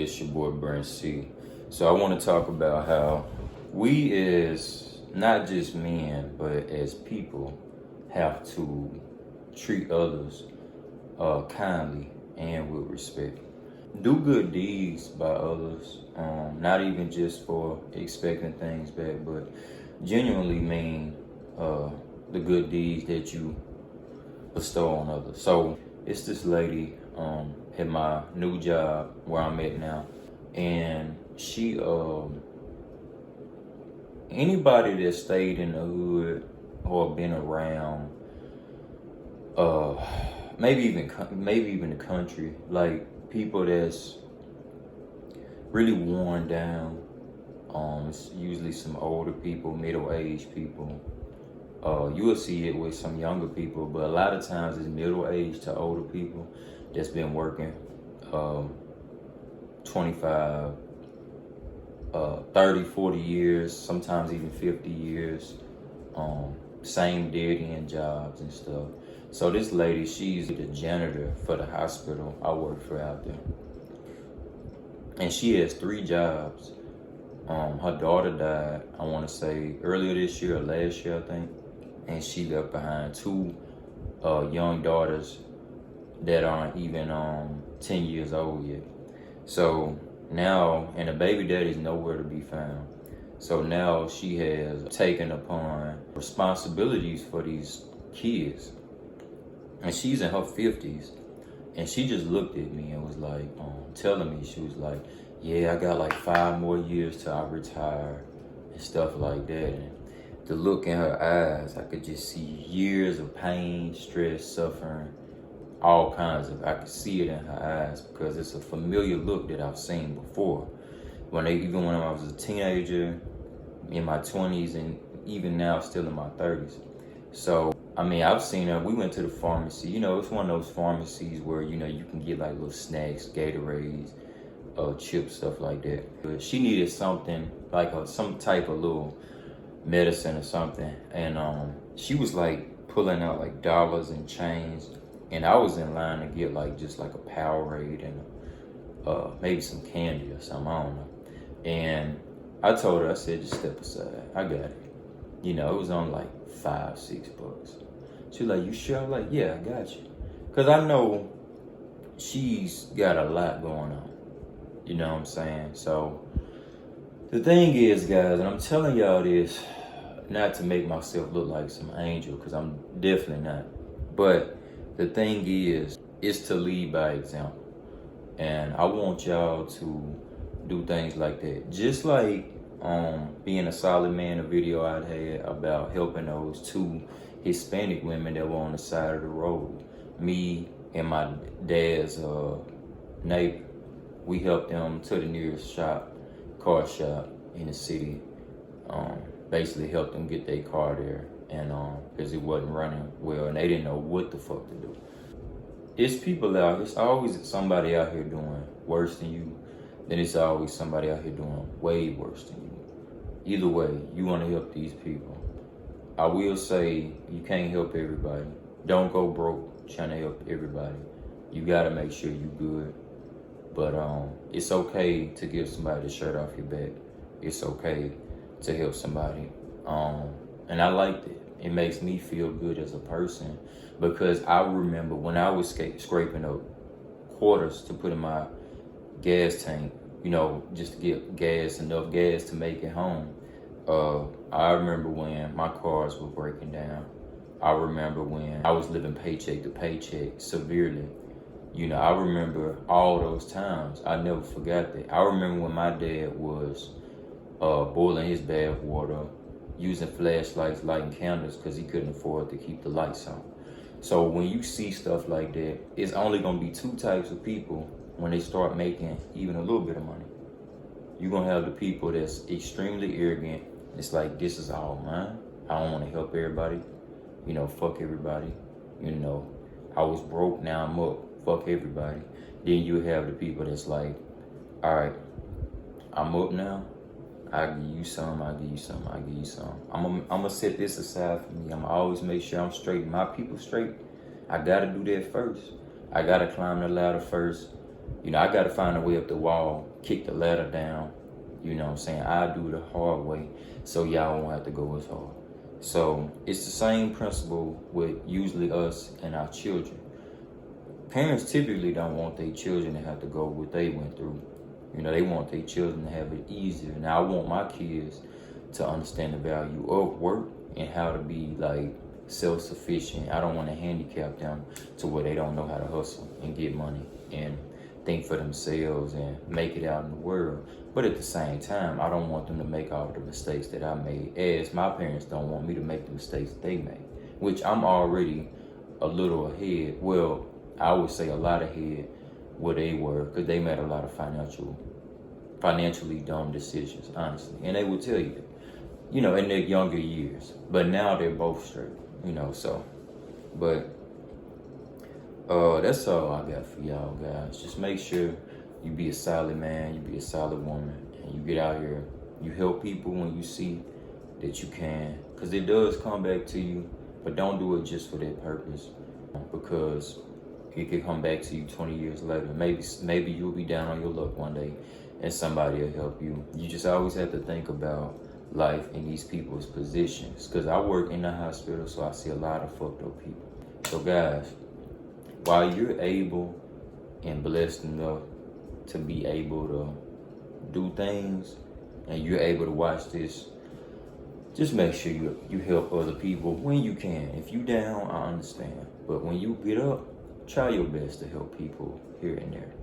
It's your boy Brent C. So I want to talk about how we as not just men, but as people have to treat others kindly and with respect. Do good deeds by others, not even just for expecting things back, but genuinely mean the good deeds that you bestow on others. So it's this lady at my new job where I'm at now, and she anybody that stayed in the hood or been around uh maybe even the country, like people that's really worn down. It's usually some older people, middle-aged people. You will see it with some younger people, but a lot of times it's middle-aged to older people that's been working 25, 30, 40 years, sometimes even 50 years, same dead-end jobs and stuff. So this lady, she's the janitor for the hospital I work for out there. And she has 3 jobs. Her daughter died, I want to say, earlier this year or last year, I think. And she left behind 2 young daughters that aren't even 10 years old yet. So now, and the baby daddy's nowhere to be found. So now she has taken upon responsibilities for these kids. And she's in her 50s. And she just looked at me and was like, telling me, she was like, yeah, I got like 5 more years till I retire and stuff like that. And the look in her eyes, I could just see years of pain, stress, suffering, all kinds of, I could see it in her eyes because it's a familiar look that I've seen before. Even when I was a teenager, in my 20s, and even now still in my 30s. So, I mean, I've seen her. We went to the pharmacy. You know, it's one of those pharmacies where, you know, you can get like little snacks, Gatorades, chips, stuff like that. But she needed something, like some type of little medicine or something. And she was like pulling out like dollars and change. And I was in line to get like just like a Powerade and maybe some candy or something, I don't know. And I told her, I said, just step aside. I got it. You know, it was on like $5-6. She was like, you sure? I'm like, yeah, I got you. Because I know she's got a lot going on. You know what I'm saying? So the thing is, guys, and I'm telling y'all this not to make myself look like some angel, because I'm definitely not. But the thing is to lead by example. And I want y'all to do things like that. Just like being a solid man, a video I had about helping those 2 Hispanic women that were on the side of the road. Me and my dad's neighbor, we helped them to the nearest car shop in the city. Basically helped them get their car there, and because it wasn't running well and they didn't know what the fuck to do. It's people out, it's always somebody out here doing worse than you. Then it's always somebody out here doing way worse than you. Either way, you want to help these people. I will say you can't help everybody. Don't go broke trying to help everybody. You gotta make sure you good. But it's okay to give somebody the shirt off your back. It's okay to help somebody. And I liked it. It makes me feel good as a person, because I remember when I was scraping up quarters to put in my gas tank, you know, just to get enough gas to make it home. I remember when my cars were breaking down. I remember when I was living paycheck to paycheck severely. You know, I remember all those times. I never forgot that. I remember when my dad was boiling his bath water, using flashlights, lighting candles because he couldn't afford to keep the lights on. So when you see stuff like that, it's only going to be 2 types of people when they start making even a little bit of money. You're going to have the people that's extremely arrogant. It's like, this is all mine. I don't want to help everybody. You know, fuck everybody. You know, I was broke, now I'm up. Fuck everybody. Then you have the people that's like, all right, I'm up now. I give you some, I give you some, I give you some. I'm gonna set this aside for me. I'm gonna always make sure I'm straight, my people straight. I gotta do that first. I gotta climb the ladder first. You know, I gotta find a way up the wall kick the ladder down. You know what I'm saying? I do the hard way so y'all won't have to go as hard. So it's the same principle with usually us and our children. Parents typically don't want their children to have to go what they went through. You know, they want their children to have it easier. Now, I want my kids to understand the value of work and how to be like self-sufficient. I don't want to handicap them to where they don't know how to hustle and get money and think for themselves and make it out in the world. But at the same time, I don't want them to make all the mistakes that I made, as my parents don't want me to make the mistakes they made, which I'm already a little ahead. Well, I would say a lot ahead where they were, because they made a lot of financially dumb decisions, honestly. And they would tell you that, you know, in their younger years. But now they're both straight, you know, so. But that's all I got for y'all guys. Just make sure you be a solid man, you be a solid woman, and you get out here, you help people when you see that you can, because it does come back to you, but don't do it just for that purpose, because it could come back to you 20 years later. Maybe you'll be down on your luck one day and somebody will help you. You just always have to think about life in these people's positions, because I work in the hospital, so I see a lot of fucked up people. So guys, while you're able and blessed enough to be able to do things and you're able to watch this, just make sure you help other people when you can. If you down, I understand. But when you get up, try your best to help people here and there.